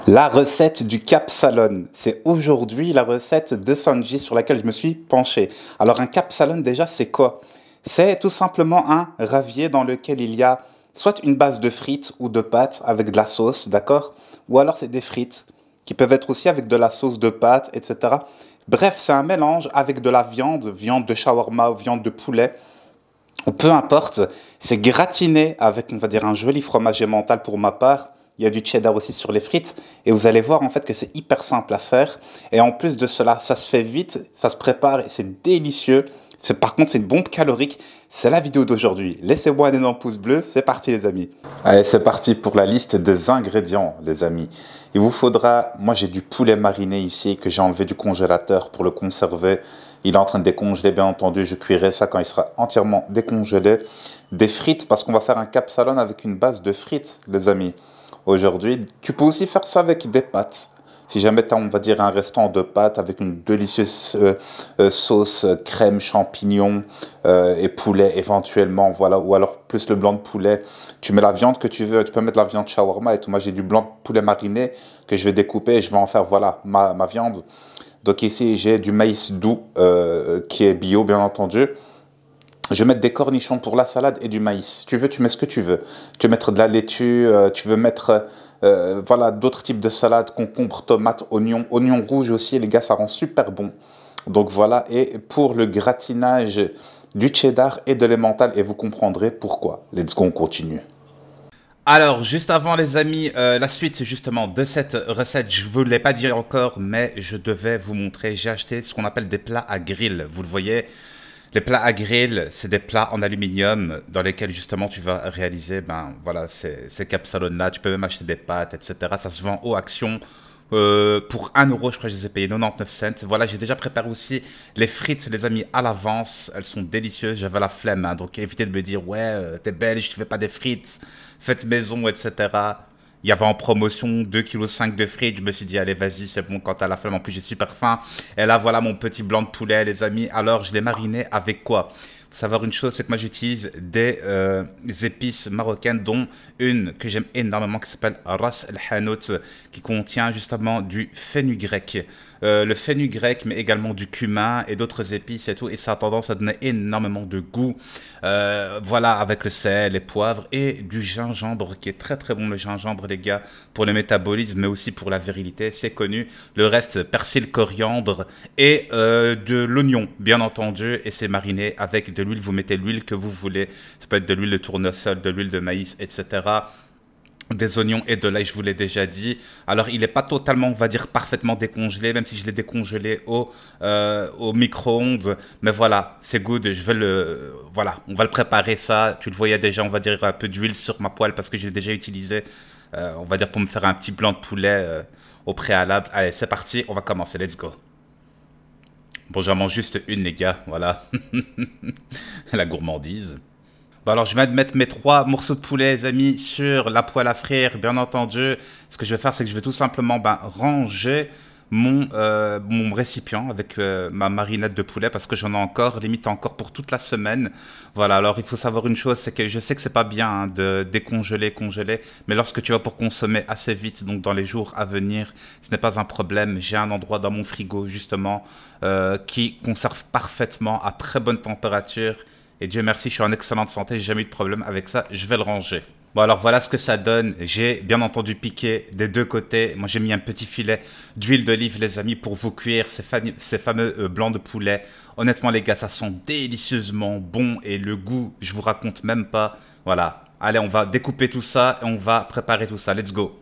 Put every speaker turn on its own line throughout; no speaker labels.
La recette du capsalone, c'est aujourd'hui la recette de Sanji sur laquelle je me suis penché. Alors un capsalone déjà c'est quoi? C'est tout simplement un ravier dans lequel il y a soit une base de frites ou de pâtes avec de la sauce, d'accord? Ou alors c'est des frites qui peuvent être aussi avec de la sauce de pâtes, etc. Bref, c'est un mélange avec de la viande, viande de shawarma ou viande de poulet, ou peu importe. C'est gratiné avec, on va dire, un joli fromage emmental pour ma part. Il y a du cheddar aussi sur les frites. Et vous allez voir en fait que c'est hyper simple à faire. Et en plus de cela, ça se fait vite, ça se prépare et c'est délicieux. Par contre, c'est une bombe calorique. C'est la vidéo d'aujourd'hui. Laissez-moi un énorme pouce bleu. C'est parti les amis. Allez, c'est parti pour la liste des ingrédients les amis. Il vous faudra, moi j'ai du poulet mariné ici que j'ai enlevé du congélateur pour le conserver. Il est en train de décongeler bien entendu. Je cuirai ça quand il sera entièrement décongelé. Des frites parce qu'on va faire un capsalone avec une base de frites les amis. Aujourd'hui, tu peux aussi faire ça avec des pâtes. Si jamais tu as, on va dire, un restant de pâtes avec une délicieuse sauce crème, champignons et poulet éventuellement, voilà, ou alors plus le blanc de poulet. Tu mets la viande que tu veux, tu peux mettre la viande shawarma et tout. Moi, j'ai du blanc de poulet mariné que je vais découper et je vais en faire, voilà, ma viande. Donc ici, j'ai du maïs doux qui est bio, bien entendu. Je vais mettre des cornichons pour la salade et du maïs. Si tu veux, tu mets ce que tu veux. Tu veux mettre de la laitue, tu veux mettre voilà, d'autres types de salades, concombre, tomates, oignons rouges aussi. Les gars, ça rend super bon. Donc voilà, et pour le gratinage du cheddar et de l'emmental, et vous comprendrez pourquoi. Let's go, on continue.
Alors, juste avant les amis, la suite justement de cette recette, je ne vous l'ai pas dit encore, mais je devais vous montrer, j'ai acheté ce qu'on appelle des plats à grill. Vous le voyez, les plats à grill, c'est des plats en aluminium dans lesquels justement tu vas réaliser voilà, ces capsalones-là. Tu peux même acheter des pâtes, etc. Ça se vend au Action. Pour 1 euro, je crois que je les ai payés 99 cents. Voilà, j'ai déjà préparé aussi les frites, les amis, à l'avance. Elles sont délicieuses. J'avais la flemme, hein, donc évitez de me dire, ouais, t'es belge, tu fais pas des frites, faites maison, etc. Il y avait en promotion 2,5 kg de frites. Je me suis dit, allez, vas-y, c'est bon quand t'as la flemme. En plus, j'ai super faim. Et là, voilà mon petit blanc de poulet, les amis. Alors, je l'ai mariné avec quoi? Faut savoir une chose, c'est que moi j'utilise des épices marocaines, dont une que j'aime énormément qui s'appelle Ras El Hanout, qui contient justement du fenugrec. Le fenugrec, mais également du cumin et d'autres épices et tout, et ça a tendance à donner énormément de goût. Voilà, avec le sel, les poivres et du gingembre, qui est très très bon le gingembre, les gars, pour le métabolisme, mais aussi pour la virilité, c'est connu. Le reste, persil, coriandre et de l'oignon, bien entendu, et c'est mariné avec de l'huile. Vous mettez l'huile que vous voulez, ça peut être de l'huile de tournesol, de l'huile de maïs, etc. Des oignons et de l'ail, je vous l'ai déjà dit. Alors, il n'est pas totalement, on va dire, parfaitement décongelé, même si je l'ai décongelé au micro-ondes. Mais voilà, c'est good. Je vais voilà, on va le préparer ça. Tu le voyais déjà, on va dire, un peu d'huile sur ma poêle parce que j'ai déjà utilisé, on va dire, pour me faire un petit blanc de poulet au préalable. Allez, c'est parti, on va commencer. Let's go. Bon, j'en mange juste une, les gars. Voilà. La gourmandise. Bon, alors, je viens de mettre mes 3 morceaux de poulet, les amis, sur la poêle à frire, bien entendu. Ce que je vais faire, c'est que je vais tout simplement ranger mon récipient avec ma marinade de poulet parce que j'en ai encore, limite encore pour toute la semaine. Voilà, alors il faut savoir une chose, c'est que je sais que c'est pas bien hein, de décongeler, congeler, mais lorsque tu vas pour consommer assez vite, donc dans les jours à venir, ce n'est pas un problème. J'ai un endroit dans mon frigo, justement, qui conserve parfaitement à très bonne température. Et Dieu merci, je suis en excellente santé, j'ai jamais eu de problème avec ça, je vais le ranger. Bon alors voilà ce que ça donne, j'ai bien entendu piqué des deux côtés. Moi j'ai mis un petit filet d'huile d'olive les amis pour vous cuire ces fameux blancs de poulet. Honnêtement les gars, ça sent délicieusement bon et le goût, je vous raconte même pas. Voilà, allez on va découper tout ça et on va préparer tout ça, let's go.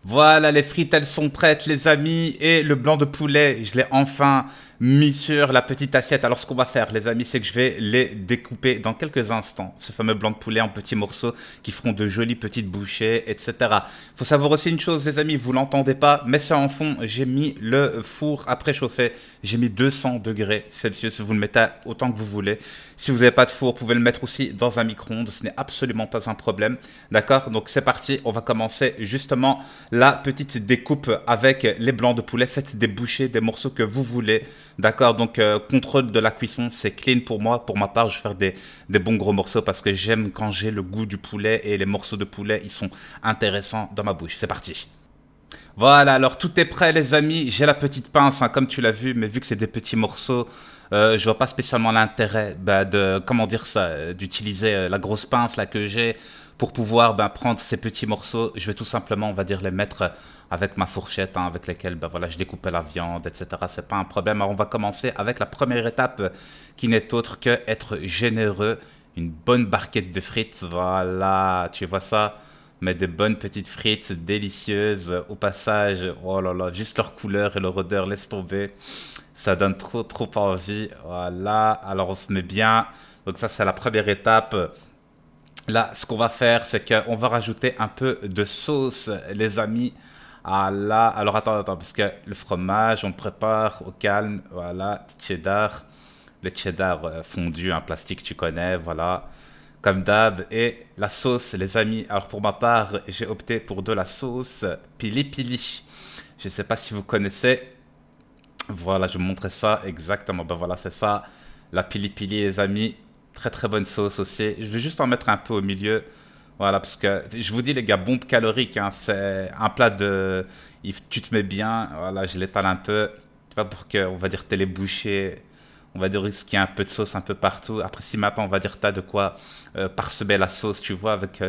Voilà, les frites, elles sont prêtes, les amis. Et le blanc de poulet, je l'ai enfin mis sur la petite assiette. Alors, ce qu'on va faire, les amis, c'est que je vais les découper dans quelques instants. Ce fameux blanc de poulet en petits morceaux qui feront de jolies petites bouchées, etc. Il faut savoir aussi une chose, les amis, vous l'entendez pas, mais c'est en fond. J'ai mis le four à préchauffer. J'ai mis 200 degrés Celsius. Vous le mettez autant que vous voulez. Si vous n'avez pas de four, vous pouvez le mettre aussi dans un micro-ondes. Ce n'est absolument pas un problème. D'accord? Donc, c'est parti. On va commencer justement la petite découpe avec les blancs de poulet. Faites des bouchées, des morceaux que vous voulez. D'accord, donc contrôle de la cuisson, c'est clean pour moi. Pour ma part, je vais faire des bons gros morceaux parce que j'aime quand j'ai le goût du poulet et les morceaux de poulet, ils sont intéressants dans ma bouche. C'est parti. Voilà, alors tout est prêt les amis, j'ai la petite pince, hein, comme tu l'as vu, mais vu que c'est des petits morceaux, je vois pas spécialement l'intérêt bah, de, comment dire ça, d'utiliser la grosse pince là que j'ai pour pouvoir bah, prendre ces petits morceaux. Je vais tout simplement, on va dire, les mettre avec ma fourchette, hein, avec lesquelles bah, voilà, je découpais la viande, etc. C'est pas un problème. Alors on va commencer avec la première étape qui n'est autre que être généreux. Une bonne barquette de frites, voilà, tu vois ça? Mais des bonnes petites frites délicieuses. Au passage, oh là là, juste leur couleur et leur odeur, laisse tomber. Ça donne trop, trop envie. Voilà, alors on se met bien. Donc ça, c'est la première étape. Là, ce qu'on va faire, c'est qu'on va rajouter un peu de sauce, les amis. Ah là, alors attends, parce que le fromage, on le prépare au calme. Voilà, cheddar. Le cheddar fondu, un plastique, tu connais, voilà. Comme d'hab. Et la sauce, les amis. Alors pour ma part, j'ai opté pour de la sauce pili pili. Je ne sais pas si vous connaissez. Voilà, je vous montrer ça exactement. Ben voilà, c'est ça. La pili pili, les amis. Très très bonne sauce aussi. Je vais juste en mettre un peu au milieu. Voilà, parce que je vous dis, les gars, bombe calorique. Hein, c'est un plat de. Tu te mets bien. Voilà, je l'étale un peu. Tu vois, pour que, on va dire, t'aies les bouchées. On va dire qu'il y a un peu de sauce un peu partout. Après, si maintenant, on va dire, t'as de quoi parsemer la sauce, tu vois, avec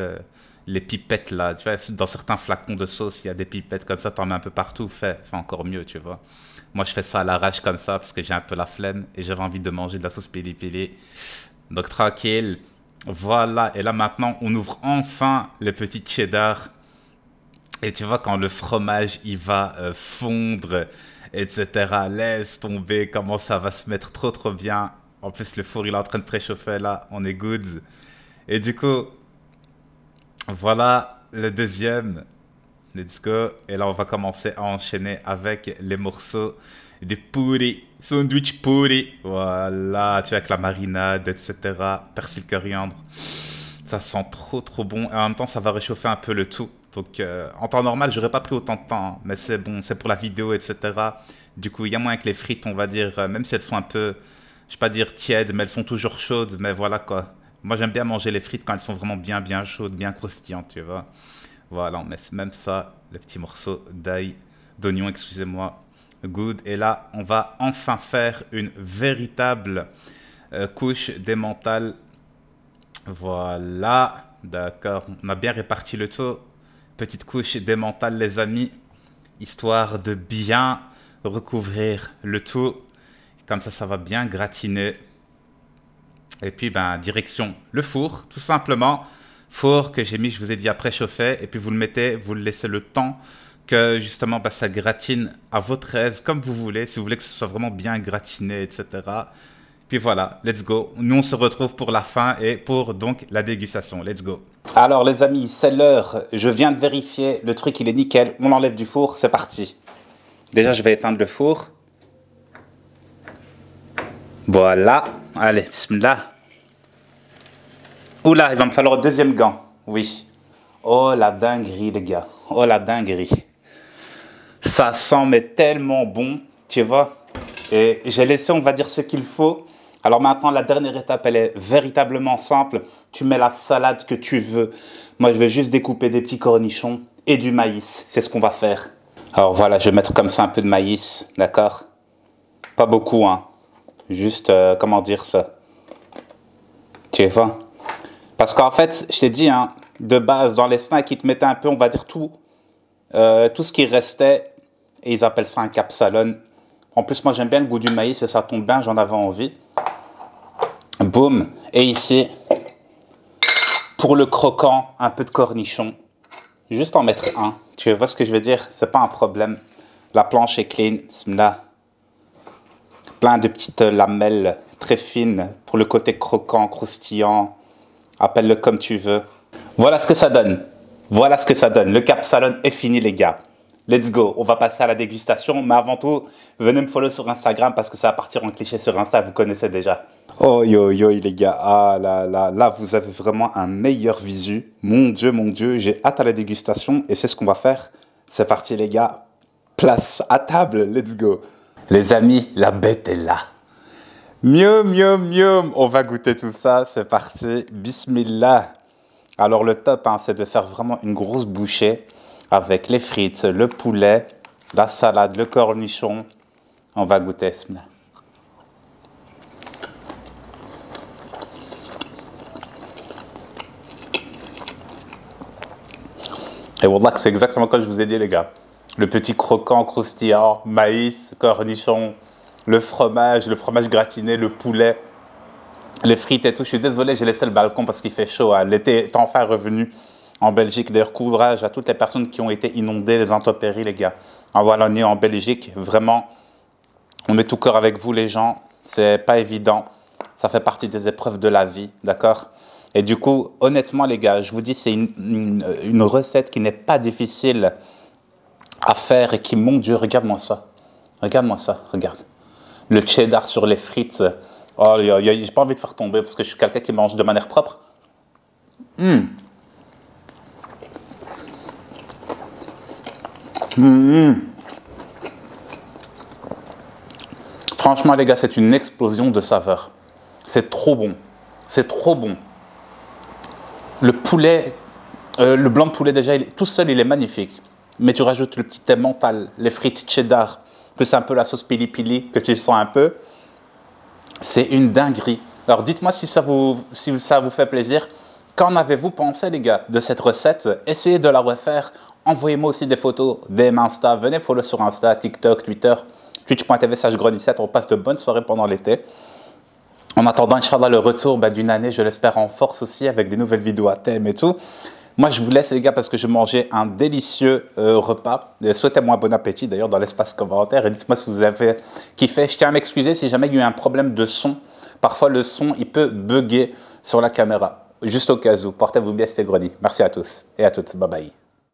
les pipettes là. Tu vois, dans certains flacons de sauce, il y a des pipettes comme ça, t'en mets un peu partout. C'est encore mieux, tu vois. Moi, je fais ça à l'arrache comme ça parce que j'ai un peu la flemme et j'avais envie de manger de la sauce pili pili. Donc, tranquille. Voilà. Et là, maintenant, on ouvre enfin les petits cheddar. Et tu vois, quand le fromage, il va fondre, etc. Laisse tomber comment ça va se mettre trop, trop bien. En plus, le four, il est en train de préchauffer là. On est good. Et du coup, voilà le deuxième. Let's go. Et là, on va commencer à enchaîner avec les morceaux de puri. Sandwich puri. Voilà, tu vois, avec la marinade, etc. Persil coriandre. Ça sent trop, trop bon. Et en même temps, ça va réchauffer un peu le tout. Donc, en temps normal, j'aurais pas pris autant de temps. Hein, mais c'est bon, c'est pour la vidéo, etc. Du coup, il y a moyen que les frites, on va dire, même si elles sont un peu, je vais pas dire tièdes, mais elles sont toujours chaudes. Mais voilà quoi. Moi, j'aime bien manger les frites quand elles sont vraiment bien, bien chaudes, bien croustillantes, tu vois. Voilà, on met même ça, le petit morceau d'ail, d'oignon, excusez-moi. Good. Et là, on va enfin faire une véritable couche d'emmental. Voilà. D'accord. On a bien réparti le tout. Petite couche d'emmental, les amis. Histoire de bien recouvrir le tout. Comme ça va bien gratiner. Et puis, ben, direction le four, tout simplement. Four que j'ai mis, je vous ai dit, à préchauffer. Et puis, vous le mettez, vous le laissez le temps que, justement, ben, ça gratine à votre aise, comme vous voulez. Si vous voulez que ce soit vraiment bien gratiné, etc. Puis voilà, let's go. Nous, on se retrouve pour la fin et pour, donc, la dégustation. Let's go.
Alors les amis, c'est l'heure. Je viens de vérifier. Le truc, il est nickel. On l'enlève du four, c'est parti. Déjà, je vais éteindre le four. Voilà. Allez, bismillah. Oula, il va me falloir un deuxième gant. Oui. Oh la dinguerie, les gars. Oh la dinguerie. Ça sent mais tellement bon, tu vois. Et j'ai laissé, on va dire, ce qu'il faut. Alors maintenant, la dernière étape, elle est véritablement simple. Tu mets la salade que tu veux. Moi, je vais juste découper des petits cornichons et du maïs. C'est ce qu'on va faire. Alors voilà, je vais mettre comme ça un peu de maïs, d'accord? Pas beaucoup, hein. Juste, comment dire ça? Tu vois? Parce qu'en fait, je t'ai dit, hein, de base, dans les snacks, ils te mettaient un peu, on va dire, tout ce qui restait. Et ils appellent ça un capsalon. En plus, moi, j'aime bien le goût du maïs et ça tombe bien, j'en avais envie. Boum. Et ici, pour le croquant, un peu de cornichon. Juste en mettre un. Tu vois ce que je veux dire? C'est pas un problème. La planche est clean. Là. Plein de petites lamelles très fines pour le côté croquant, croustillant. Appelle-le comme tu veux. Voilà ce que ça donne. Voilà ce que ça donne. Le capsalon est fini, les gars. Let's go. On va passer à la dégustation. Mais avant tout, venez me follow sur Instagram parce que ça va partir en cliché sur Insta. Vous connaissez déjà. Oh yo yo les gars. Ah là là. Là, vous avez vraiment un meilleur visu. Mon Dieu. J'ai hâte à la dégustation. Et c'est ce qu'on va faire. C'est parti, les gars. Place à table. Let's go. Les amis, la bête est là. Miam. On va goûter tout ça. C'est parti. Bismillah. Alors le top, hein, c'est de faire vraiment une grosse bouchée. avec les frites, le poulet, la salade, le cornichon. On va goûter, bismillah. Et wallah que c'est exactement comme je vous ai dit les gars. Le petit croquant, croustillant, maïs, cornichon, le fromage gratiné, le poulet, les frites et tout. Je suis désolé, j'ai laissé le balcon parce qu'il fait chaud. Hein. L'été est enfin revenu en Belgique. D'ailleurs, courage à toutes les personnes qui ont été inondées, les intempéries, les gars. En Wallonie, en Belgique, vraiment, on est tout cœur avec vous, les gens. C'est pas évident. Ça fait partie des épreuves de la vie, d'accord? Et du coup, honnêtement, les gars, je vous dis, c'est une recette qui n'est pas difficile à faire et qui, mon Dieu, regarde-moi ça. Regarde-moi ça, regarde. Le cheddar sur les frites. Oh, j'ai pas envie de faire tomber parce que je suis quelqu'un qui mange de manière propre. Franchement, les gars, c'est une explosion de saveurs. C'est trop bon. C'est trop bon. Le poulet, le blanc de poulet déjà, tout seul, il est magnifique. Mais tu rajoutes le petit emmental, les frites cheddar, plus un peu la sauce pili-pili que tu sens un peu. C'est une dinguerie. Alors dites-moi si ça vous fait plaisir. Qu'en avez-vous pensé, les gars, de cette recette? Essayez de la refaire. Envoyez-moi aussi des photos, DM Insta. Venez follow sur Insta, TikTok, Twitter, twitch.tv/Grony7. On passe de bonnes soirées pendant l'été. En attendant, Inch'Allah, le retour d'une année, je l'espère en force aussi, avec des nouvelles vidéos à thème et tout. Moi, je vous laisse, les gars, parce que je mangeais un délicieux repas. Souhaitez-moi bon appétit, d'ailleurs, dans l'espace commentaire. Et dites-moi si vous avez kiffé. Je tiens à m'excuser si jamais il y a eu un problème de son. Parfois, le son, il peut bugger sur la caméra. Juste au cas où. Portez-vous bien, c'était Grony. Merci à tous et à toutes. Bye bye.